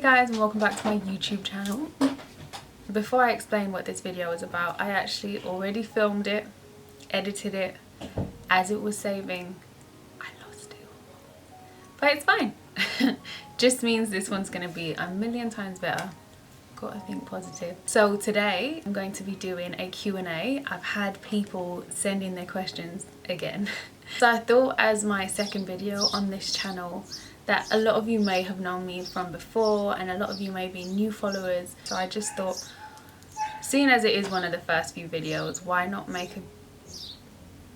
guys, and welcome back to my YouTube channel. Before I explain what this video is about, I actually already filmed it, edited it. As it was saving, I lost it, but it's fine. Just means this one's gonna be a million times better. Gotta think positive. So today I'm going to be doing a Q&A. I've had people send in their questions again. So I thought, as my second video on this channel, that a lot of you may have known me from before and a lot of you may be new followers. So I just thought, seeing as it is one of the first few videos, why not make a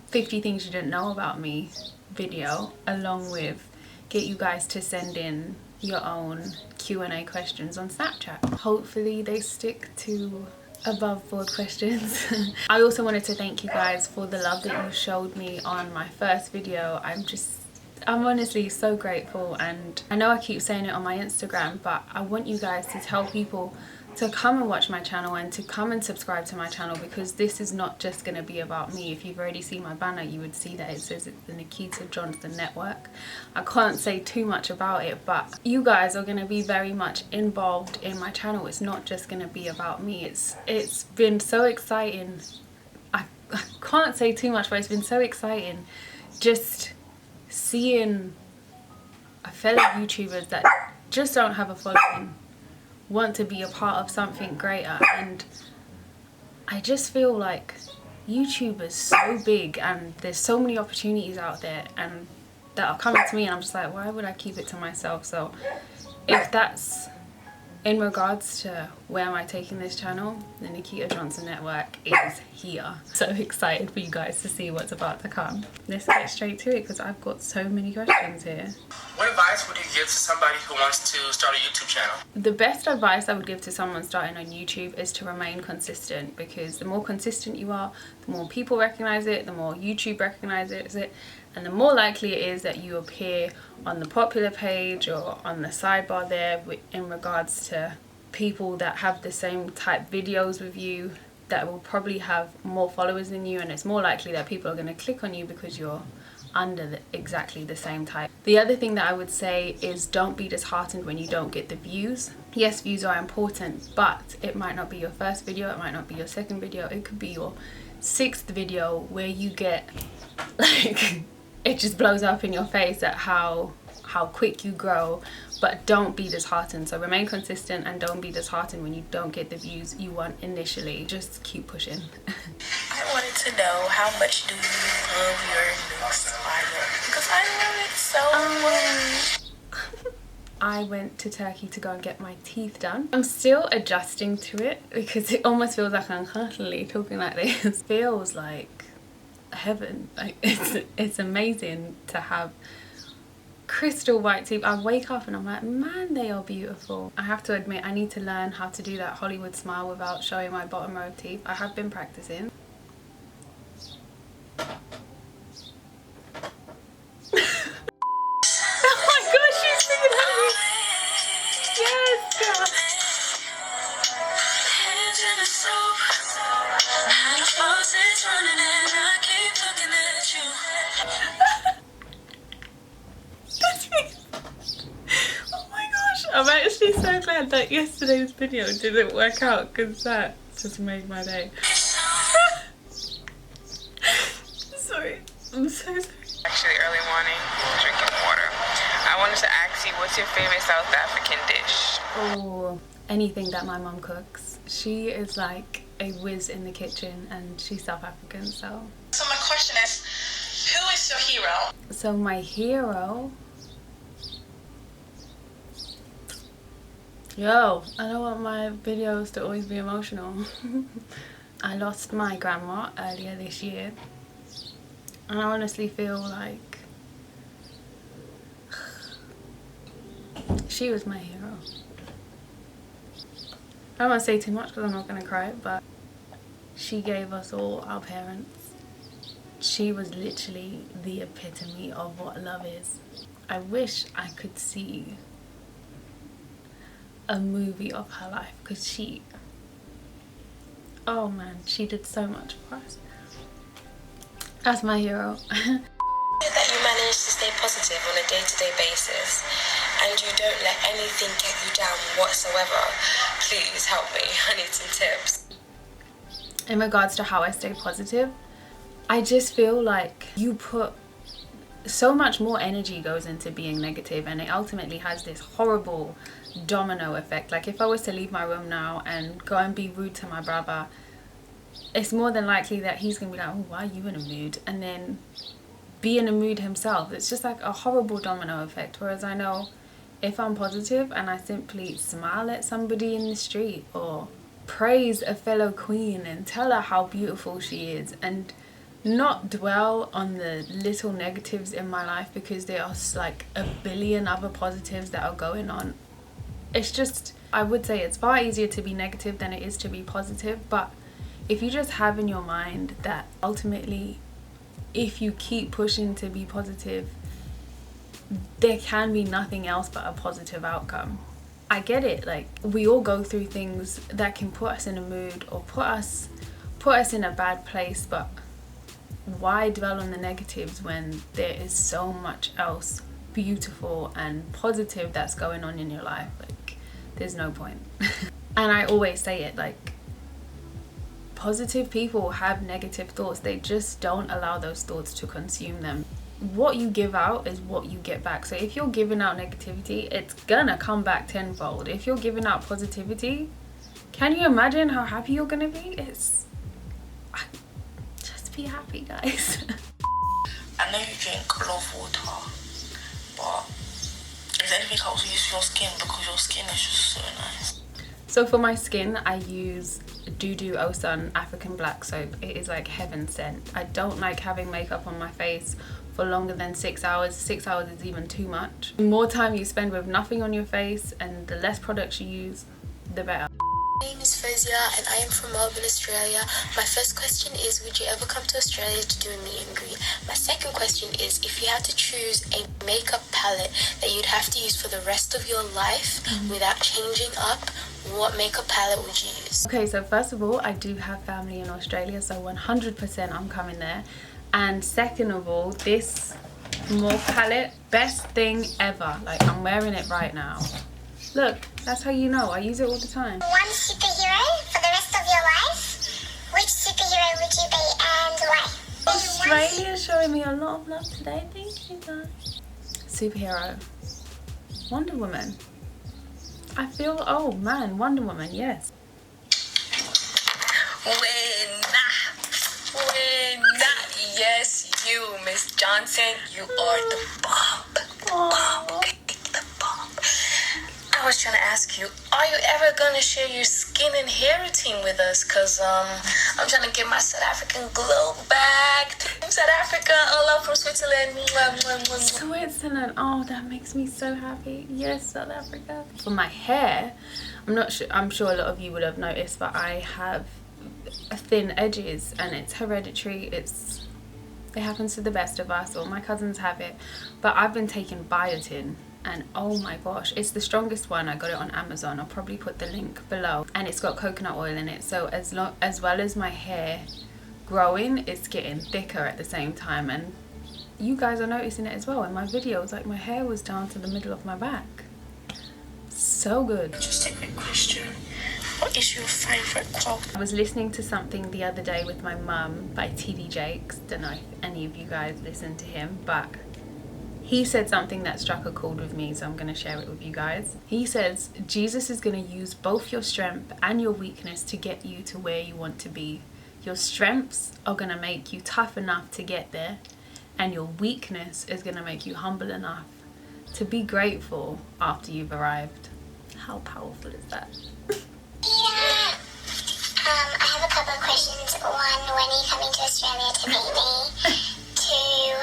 50 things you didn't know about me video, along with get you guys to send in your own Q&A questions on Snapchat. Hopefully they stick to above board questions. I also wanted to thank you guys for the love that you showed me on my first video. I'm honestly so grateful, and I know I keep saying it on my Instagram, but I want you guys to tell people to come and watch my channel and to come and subscribe to my channel, because this is not just going to be about me. If you've already seen my banner, you would see that it says it's the Nakita Johnson Network. I can't say too much about it, but you guys are going to be very much involved in my channel. It's not just going to be about me. It's been so exciting. I can't say too much, but it's been so exciting just seeing fellow YouTubers that just don't have a following want to be a part of something greater. And I just feel like YouTube is so big and there's so many opportunities out there and that are coming to me, and I'm just like, why would I keep it to myself? So if that's in regards to where am I taking this channel, the Nakita Johnson Network is here. So excited for you guys to see what's about to come. Let's get straight to it because I've got so many questions here. What advice would you give to somebody who wants to start a YouTube channel? The best advice I would give to someone starting on YouTube is to remain consistent, because the more consistent you are, the more people recognize it, the more YouTube recognizes it, and the more likely it is that you appear on the popular page or on the sidebar there in regards to people that have the same type videos with you, that will probably have more followers than you, and it's more likely that people are going to click on you because you're under exactly the same type. The other thing that I would say is don't be disheartened when you don't get the views. Yes, views are important, but it might not be your first video, it might not be your second video, it could be your 6th video where you get like it just blows up in your face at how quick you grow. But don't be disheartened. So remain consistent and don't be disheartened when you don't get the views you want initially. Just keep pushing. I wanted to know, how much do you love your new smile? Because I love it so much. I went to Turkey to go and get my teeth done. I'm still adjusting to it because it almost feels like I'm constantly talking like this. It feels like heaven. Like it's amazing to have crystal white teeth. I wake up and I'm like, man, they are beautiful. I have to admit, I need to learn how to do that Hollywood smile without showing my bottom row of teeth. I have been practicing. Oh my gosh, she's singing at me. Yes, girl. Oh my gosh, I'm actually so glad that yesterday's video didn't work out, because that just made my day. Sorry, I'm so sorry. Actually, early morning, drinking water. I wanted to ask you, what's your favorite South African dish? Oh, anything that my mum cooks. She is like a whiz in the kitchen, and she's South African, so. So my question is, who is your hero? So my hero, yo, I don't want my videos to always be emotional. I lost my grandma earlier this year, and I honestly feel like she was my hero. I don't want to say too much because I'm not going to cry, but she gave us all our parents. She was literally the epitome of what love is. I wish I could see a movie of her life, because she, oh man, she did so much for us. That's my hero. That you manage to stay positive on a day-to-day basis, and you don't let anything get you down whatsoever, please help me. I need some tips. In regards to how I stay positive, I just feel like you put so much more energy goes into being negative, and it ultimately has this horrible domino effect. Like if I was to leave my room now and go and be rude to my brother, it's more than likely that he's gonna be like, oh, why are you in a mood? And then be in a mood himself. It's just like a horrible domino effect. Whereas I know if I'm positive and I simply smile at somebody in the street or praise a fellow queen and tell her how beautiful she is, and not dwell on the little negatives in my life, because there are like a billion other positives that are going on. It's just, I would say it's far easier to be negative than it is to be positive. But if you just have in your mind that ultimately if you keep pushing to be positive, there can be nothing else but a positive outcome. I get it, like we all go through things that can put us in a mood or put us in a bad place, but why dwell on the negatives when there is so much else beautiful and positive that's going on in your life? Like there's no point. And I always say it, like positive people have negative thoughts, they just don't allow those thoughts to consume them. What you give out is what you get back. So if you're giving out negativity, it's gonna come back tenfold. If you're giving out positivity, can you imagine how happy you're gonna be? Just be happy, guys. I know you drink a lot of water, but is there anything else you use for your skin? Because your skin is just so nice. So for my skin, I use Dudu Osun African Black Soap. It is like heaven sent. I don't like having makeup on my face for longer than 6 hours. 6 hours is even too much. The more time you spend with nothing on your face and the less products you use, the better. My name is Fozia and I am from Melbourne, Australia. My first question is, would you ever come to Australia to do a meet and greet? My second question is, if you had to choose a makeup palette that you'd have to use for the rest of your life without changing up, what makeup palette would you use? Okay, so first of all, I do have family in Australia, so 100% I'm coming there. And second of all, this Morphe palette, best thing ever. Like I'm wearing it right now. Look, that's how you know. I use it all the time. One superhero for the rest of your life. Which superhero would you be and why? Australia's showing me a lot of love today. Thank you, guys. Superhero. Wonder Woman. I feel, oh man, Wonder Woman, yes. Yes, you, Miss Johnson, you are the bomb. Okay, the bomb. I was trying to ask you, are you ever going to share your skin and hair routine with us? Because I'm trying to get my South African glow back. South Africa, all love from Switzerland. Switzerland, oh, that makes me so happy. Yes, South Africa. For my hair, I'm sure a lot of you would have noticed, but I have thin edges and it's hereditary. It happens to the best of us, or my cousins have it, but I've been taking biotin and oh my gosh, it's the strongest one. I got it on Amazon. I'll probably put the link below, and it's got coconut oil in it, so as well as my hair growing, it's getting thicker at the same time. And you guys are noticing it as well in my videos, like my hair was down to the middle of my back. So good. Just a quick question. What is your favorite quote? I was listening to something the other day with my mum by TD Jakes. Don't know if any of you guys listen to him, but he said something that struck a chord with me, so I'm going to share it with you guys. He says, Jesus is going to use both your strength and your weakness to get you to where you want to be. Your strengths are going to make you tough enough to get there, and your weakness is going to make you humble enough to be grateful after you've arrived. How powerful is that? I have a couple of questions. One, when are you coming to Australia to meet me? Two,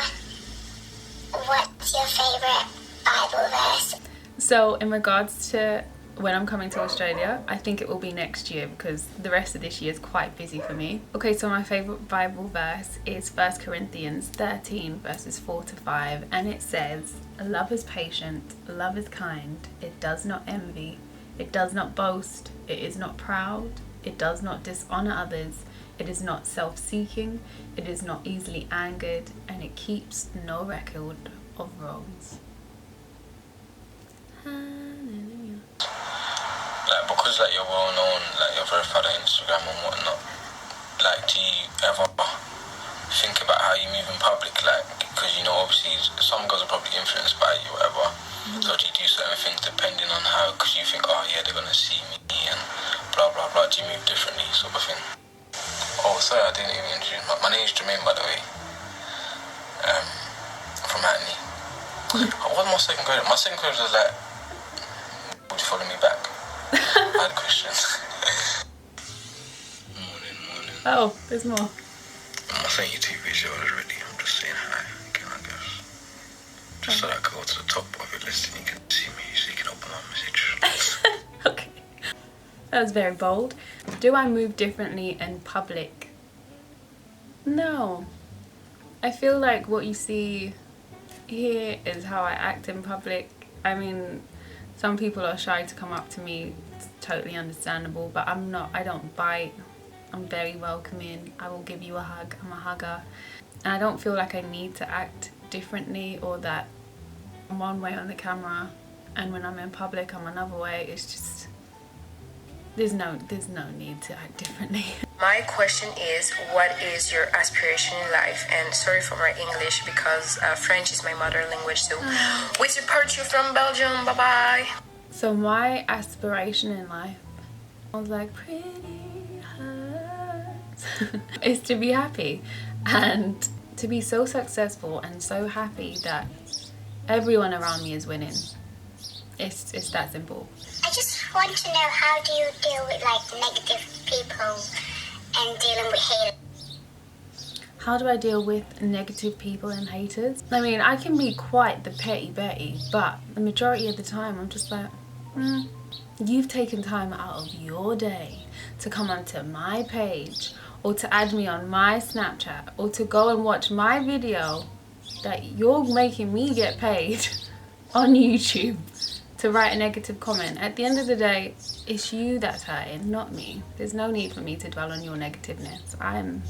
what's your favourite Bible verse? So in regards to when I'm coming to Australia, I think it will be next year because the rest of this year is quite busy for me. Okay, so my favourite Bible verse is 1 Corinthians 13 verses 4 to 5, and it says, love is patient, love is kind, it does not envy, it does not boast, it is not proud, it does not dishonor others, it is not self-seeking, it is not easily angered, and it keeps no record of wrongs. Hallelujah. Like, because like you're well known, like you're verified on Instagram and whatnot, like do you ever think about how you move in public? Like, because you know obviously some girls are probably influenced by you, whatever. So do you do certain things depending on how, because you think, oh yeah, they're gonna see me and blah blah blah. Do you move differently, sort of thing? Oh, sorry, I didn't even introduce my name is Jermaine, by the way. From Hackney. What's my second question? My second question was like, would you follow me back? Bad question. Morning. Oh, there's more. I'm not saying YouTube video already. I'm just saying hi again, I guess. Just so that I can go to the top of your list and you can see me, so you can open my message. Okay. That was very bold. Do I move differently in public? No. I feel like what you see here is how I act in public. I mean, some people are shy to come up to me. It's totally understandable, but I'm not. I don't bite. I'm very welcoming. I will give you a hug. I'm a hugger. And I don't feel like I need to act differently, or that I'm one way on the camera and when I'm in public I'm another way. It's just, there's no need to act differently. My question is, what is your aspiration in life? And sorry for my English, because French is my mother language, so we support you from Belgium. Bye bye. So my aspiration in life, I was like, pretty hurts, is to be happy and to be so successful and so happy that everyone around me is winning. It's that simple. I just want to know, how do you deal with like negative people and dealing with haters? How do I deal with negative people and haters? I mean, I can be quite the petty Betty, but the majority of the time I'm just like, you've taken time out of your day to come onto my page, or to add me on my Snapchat, or to go and watch my video that you're making me get paid on YouTube to write a negative comment. At the end of the day, it's you that's hurting, not me. There's no need for me to dwell on your negativeness. I'm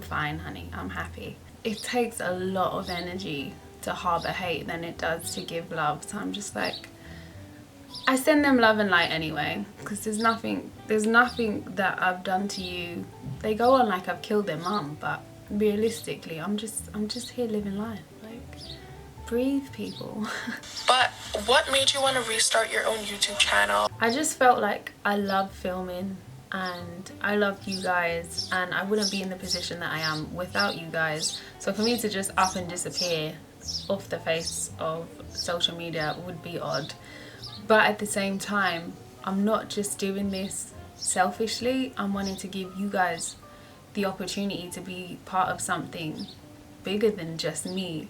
fine, honey. I'm happy. It takes a lot of energy to harbor hate than it does to give love. So I'm just like, I send them love and light anyway, because there's nothing that I've done to you. They go on like I've killed their mum, but realistically, I'm just here living life. Like, breathe, people. But what made you want to restart your own YouTube channel? I just felt like I love filming and I love you guys, and I wouldn't be in the position that I am without you guys. So for me to just up and disappear off the face of social media would be odd. But at the same time, I'm not just doing this selfishly. I'm wanting to give you guys the opportunity to be part of something bigger than just me,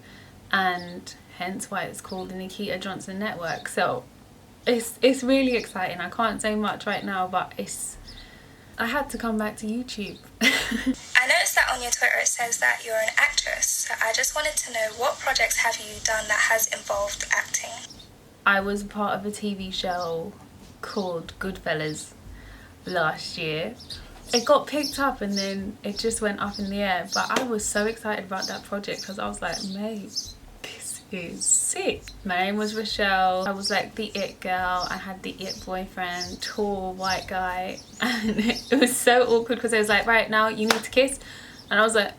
and hence why it's called the Nakita Johnson Network. So it's really exciting. I can't say much right now, but I had to come back to YouTube. I noticed that on your Twitter it says that you're an actress. So I just wanted to know, what projects have you done that has involved acting? I was part of a TV show called Goodfellas last year. It got picked up and then it just went up in the air, but I was so excited about that project because I was like, mate, this is sick. My name was Rochelle. I was like the it girl. I had the it boyfriend, tall white guy, and it was so awkward because it was like, right, now you need to kiss, and I was like,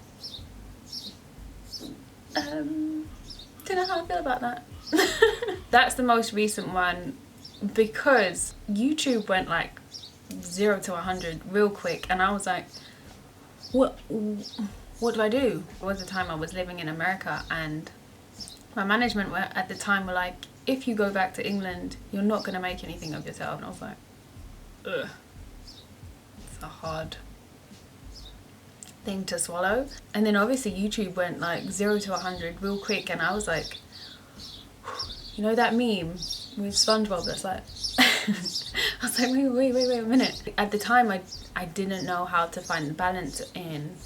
don't know how I feel about that. That's the most recent one, because YouTube went like 0 to 100 real quick, and I was like, what do I do? It was the time I was living in America, and my management at the time were like, if you go back to England, you're not going to make anything of yourself. And I was like, ugh, it's a hard thing to swallow. And then obviously YouTube went like 0 to 100 real quick, and I was like, you know that meme with SpongeBob that's like I was like, wait a minute. At the time I didn't know how to find the balance in,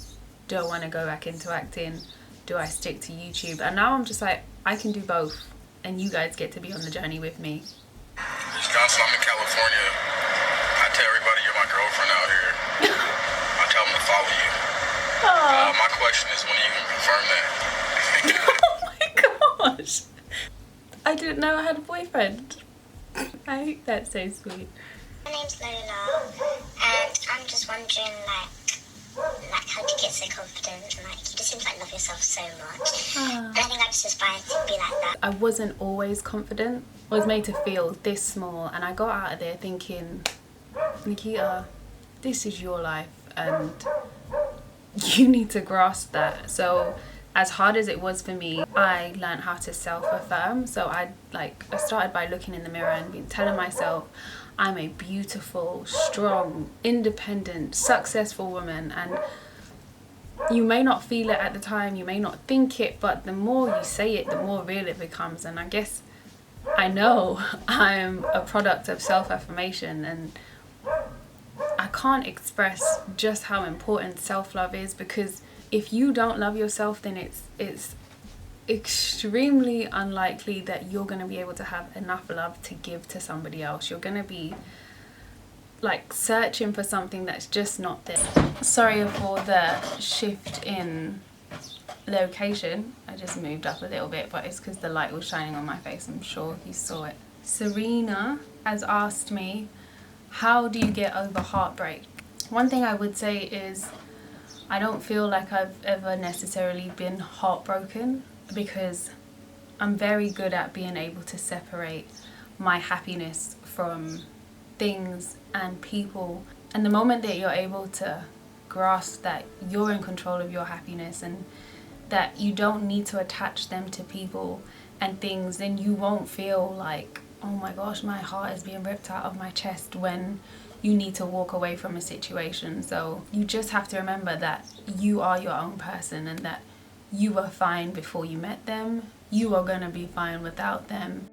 do I want to go back into acting, do I stick to YouTube? And now I'm just like, I can do both, and you guys get to be on the journey with me. Miss Johnson, I'm in California. I tell everybody you're my girlfriend out here. I tell them to follow you. My question is, when are you going to confirm that? Oh my gosh. I didn't know I had a boyfriend. I think that's so sweet. My name's Lola, and I'm just wondering, like how do you get so confident? And like, you just seem to like love yourself so much. And I think I just aspire to be like that. I wasn't always confident. I was made to feel this small, and I got out of there thinking, Nakita, this is your life, and you need to grasp that. So as hard as it was for me, I learned how to self-affirm. So I started by looking in the mirror and telling myself I'm a beautiful, strong, independent, successful woman. And you may not feel it at the time, you may not think it, but the more you say it, the more real it becomes. And I guess I know I'm a product of self-affirmation, and I can't express just how important self-love is, because if you don't love yourself, then it's extremely unlikely that you're going to be able to have enough love to give to somebody else. You're going to be like searching for something that's just not there. Sorry for the shift in location. I just moved up a little bit, but it's because the light was shining on my face. I'm sure you saw it. Serena has asked me, how do you get over heartbreak? One thing I would say is I don't feel like I've ever necessarily been heartbroken, because I'm very good at being able to separate my happiness from things and people. And the moment that you're able to grasp that you're in control of your happiness and that you don't need to attach them to people and things, then you won't feel like, oh my gosh, my heart is being ripped out of my chest when you need to walk away from a situation. So you just have to remember that you are your own person, and that you were fine before you met them. You are gonna be fine without them.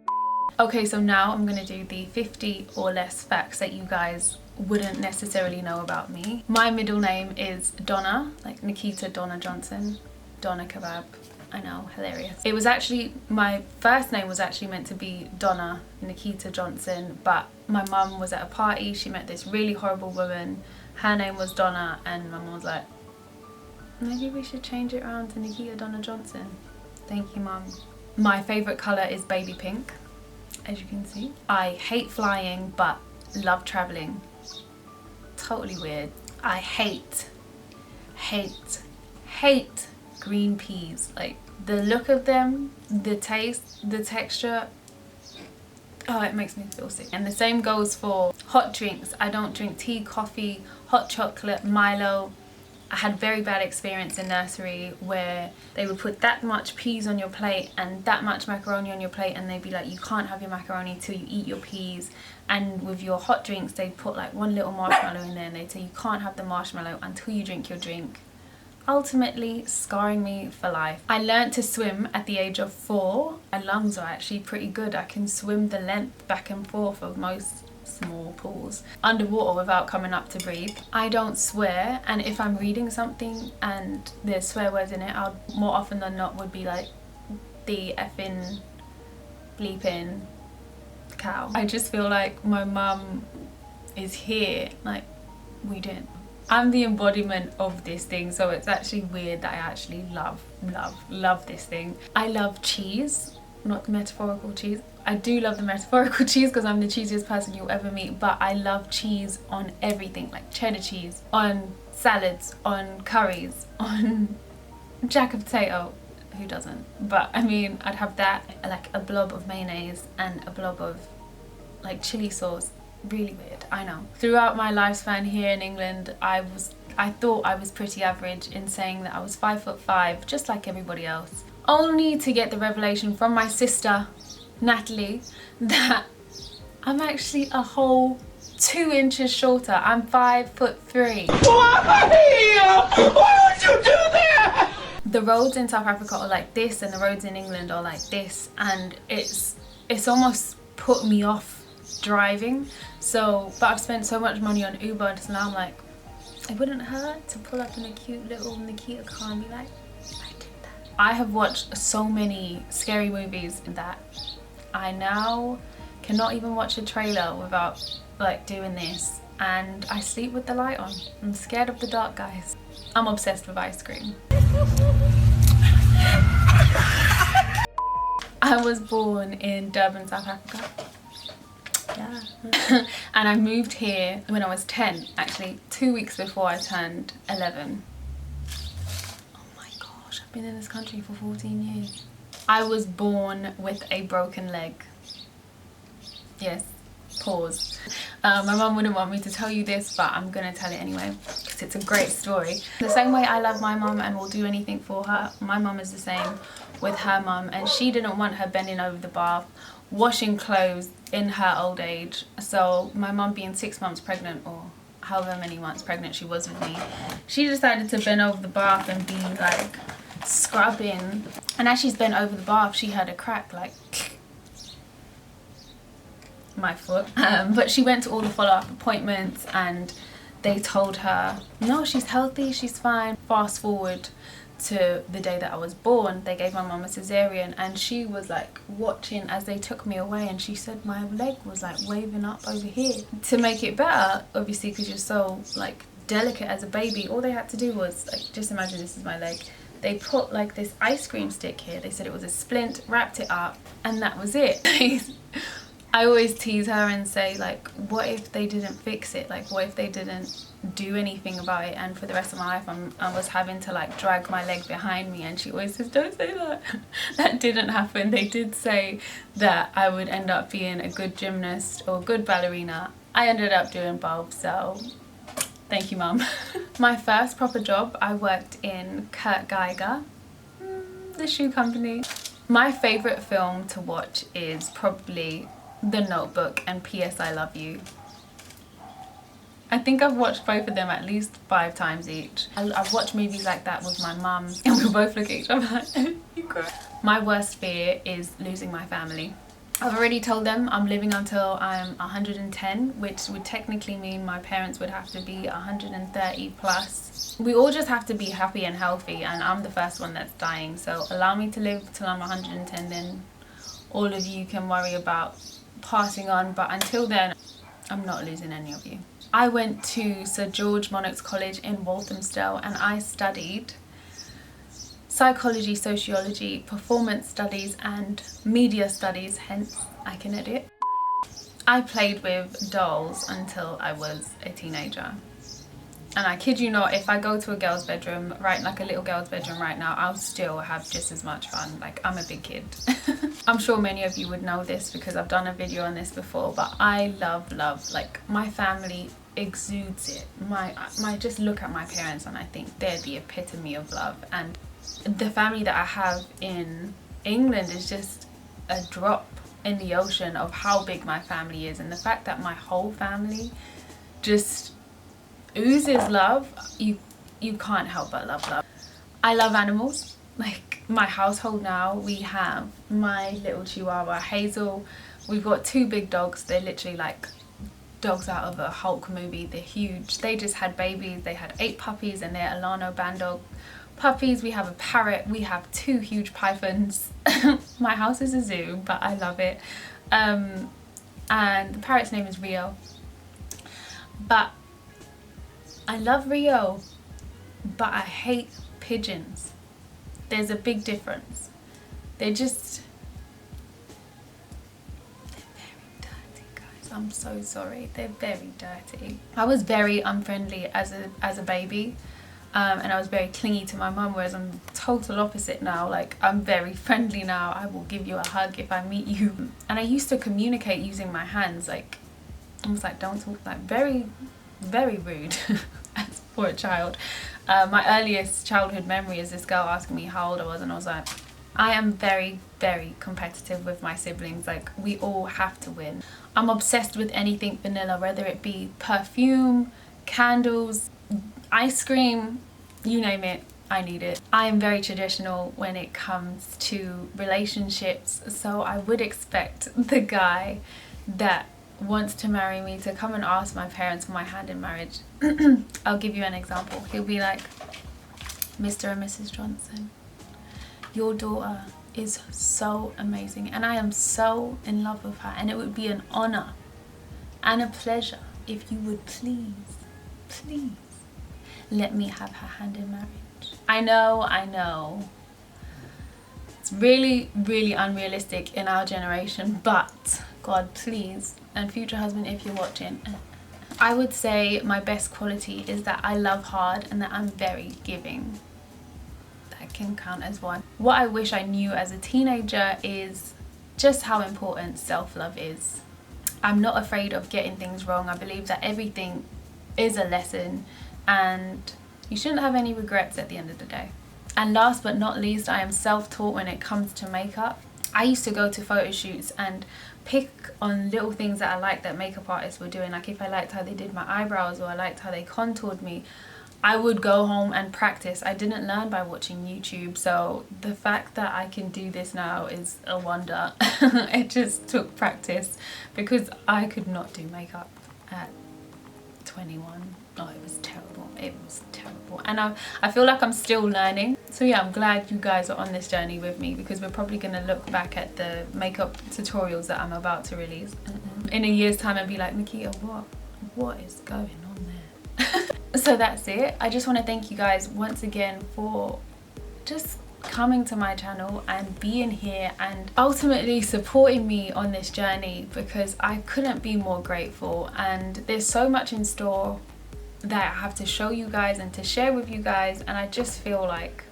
Okay, so now I'm gonna do the 50 or less facts that you guys wouldn't necessarily know about me. My middle name is Donna, like Nakita Donna Johnson. Donna Kebab. I know, hilarious. It was actually, my first name was actually meant to be Donna Nakita Johnson, but my mum was at a party, she met this really horrible woman, her name was Donna, and my mum was like, maybe we should change it around to Nakita Donna Johnson. Thank you, mum. My favourite colour is baby pink, as you can see. I hate flying, but love travelling. Totally weird. I hate green peas. Like, the look of them, the taste, the texture, oh, it makes me feel sick. And the same goes for hot drinks. I don't drink tea, coffee, hot chocolate, Milo. I had very bad experience in nursery where they would put that much peas on your plate and that much macaroni on your plate, and they'd be like, you can't have your macaroni till you eat your peas. And with your hot drinks, they'd put like one little marshmallow in there, and they'd say you can't have the marshmallow until you drink your drink. Ultimately scarring me for life. I learned to swim at the age of 4. My lungs are actually pretty good. I can swim the length back and forth of most small pools underwater without coming up to breathe. I don't swear, and if I'm reading something and there's swear words in it, I'll more often than not would be like the effing bleeping cow. I just feel like my mum is here, like we didn't. I'm the embodiment of this thing, so it's actually weird that I actually love this thing. I love cheese, not the metaphorical cheese. I do love the metaphorical cheese because I'm the cheesiest person you'll ever meet, but I love cheese on everything, like cheddar cheese, on salads, on curries, on jack of potato. Who doesn't? But I mean, I'd have that, like a blob of mayonnaise and a blob of like chili sauce. Really weird, I know. Throughout my lifespan here in England, I thought I was pretty average in saying that I was 5'5", just like everybody else. Only to get the revelation from my sister, Natalie, that I'm actually a whole 2 inches shorter. I'm 5'3". Why? Why would you do that? The roads in South Africa are like this, and the roads in England are like this, and it's almost put me off driving. So, but I've spent so much money on Uber, so now I'm like, it wouldn't hurt to pull up in a cute little Nakita car and be like, I did that. I have watched so many scary movies that I now cannot even watch a trailer without like doing this, and I sleep with the light on. I'm scared of the dark, guys. I'm obsessed with ice cream. I was born in Durban, South Africa. Yeah. And I moved here when I was 10, actually 2 weeks before I turned 11. Oh my gosh, I've been in this country for 14 years. I was born with a broken leg. Yes, pause. My mum wouldn't want me to tell you this, but I'm gonna tell it anyway because it's a great story. The same way I love my mum and will do anything for her, my mum is the same with her mum, and she didn't want her bending over the bath washing clothes in her old age. So my mum, being 6 months pregnant, or however many months pregnant she was with me, she decided to bend over the bath and be like scrubbing, and as she's bent over the bath she heard a crack, like my foot. But she went to all the follow-up appointments and they told her no, she's healthy, she's fine. Fast forward to the day that I was born, they gave my mum a cesarean, and she was like watching as they took me away, and she said my leg was like waving up over here. To make it better, obviously, because you're so like delicate as a baby, all they had to do was like, just imagine this is my leg, they put like this ice cream stick here, they said it was a splint, wrapped it up, and that was it. I always tease her and say, like, what if they didn't fix it? Like, what if they didn't do anything about it, and for the rest of my life I was having to like drag my leg behind me? And she always says, don't say that. That didn't happen. They did say that I would end up being a good gymnast or a good ballerina. I ended up doing both, so thank you, Mum. My first proper job, I worked in Kurt Geiger, the shoe company. My favourite film to watch is probably The Notebook and P.S. I Love You. I think I've watched both of them at least 5 times each. I've watched movies like that with my mum and we both look at each other like, you cry. My worst fear is losing my family. I've already told them I'm living until I'm 110, which would technically mean my parents would have to be 130 plus. We all just have to be happy and healthy, and I'm the first one that's dying. So allow me to live till I'm 110, then all of you can worry about passing on. But until then, I'm not losing any of you. I went to Sir George Monarch's College in Walthamstow, and I studied psychology, sociology, performance studies and media studies, hence I can edit. I played with dolls until I was a teenager. And I kid you not, if I go to a girl's bedroom, right, like a little girl's bedroom right now, I'll still have just as much fun. Like, I'm a big kid. I'm sure many of you would know this because I've done a video on this before, but I love, like, my family exudes it. My just look at my parents and I think they're the epitome of love. And the family that I have in England is just a drop in the ocean of how big my family is. And the fact that my whole family just oozes love, you can't help but love love. I love animals. Like, my household now, we have my little chihuahua Hazel, we've got 2 big dogs. They're literally like dogs out of a Hulk movie. They're huge. They just had babies. They had 8 puppies, and they're Alano Bandog puppies. We have a parrot. We have 2 huge pythons. My house is a zoo, but I love it. And the parrot's name is Rio. But I love Rio, but I hate pigeons. There's a big difference. They're very dirty, guys. I'm so sorry. They're very dirty. I was very unfriendly as a baby, and I was very clingy to my mum, whereas I'm total opposite now. Like, I'm very friendly now. I will give you a hug if I meet you. And I used to communicate using my hands, like, almost like don't talk, like very, very rude for a child. My earliest childhood memory is this girl asking me how old I was, and I was like, I am very, very competitive with my siblings. Like, we all have to win. I'm obsessed with anything vanilla, whether it be perfume, candles, ice cream, you name it, I need it. I am very traditional when it comes to relationships, so I would expect the guy that wants to marry me to come and ask my parents for my hand in marriage. I'll give you an example. He'll be like, Mr. and Mrs. Johnson, your daughter is so amazing and I am so in love with her, and it would be an honor and a pleasure if you would please let me have her hand in marriage. I know, it's really, really unrealistic in our generation, but God, please, and future husband, if you're watching, I would say my best quality is that I love hard and that I'm very giving. That can count as one. What I wish I knew as a teenager is just how important self-love is. I'm not afraid of getting things wrong. I believe that everything is a lesson and you shouldn't have any regrets at the end of the day. And last but not least, I am self-taught when it comes to makeup. I used to go to photo shoots and pick on little things that I liked that makeup artists were doing. Like if I liked how they did my eyebrows or I liked how they contoured me, I would go home and practice. I didn't learn by watching YouTube, so the fact that I can do this now is a wonder. It just took practice because I could not do makeup at 21. Oh, it was terrible. It was terrible. And I feel like I'm still learning. So yeah, I'm glad you guys are on this journey with me because we're probably going to look back at the makeup tutorials that I'm about to release in a year's time and be like, Nakita, what is going on there? So that's it. I just want to thank you guys once again for just coming to my channel and being here and ultimately supporting me on this journey, because I couldn't be more grateful, and there's so much in store that I have to show you guys and to share with you guys, and I just feel like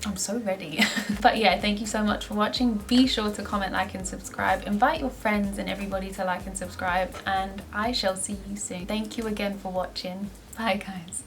I'm so ready. But yeah, thank you so much for watching. Be sure to comment, like and subscribe. Invite your friends and everybody to like and subscribe, and I shall see you soon. Thank you again for watching. Bye guys.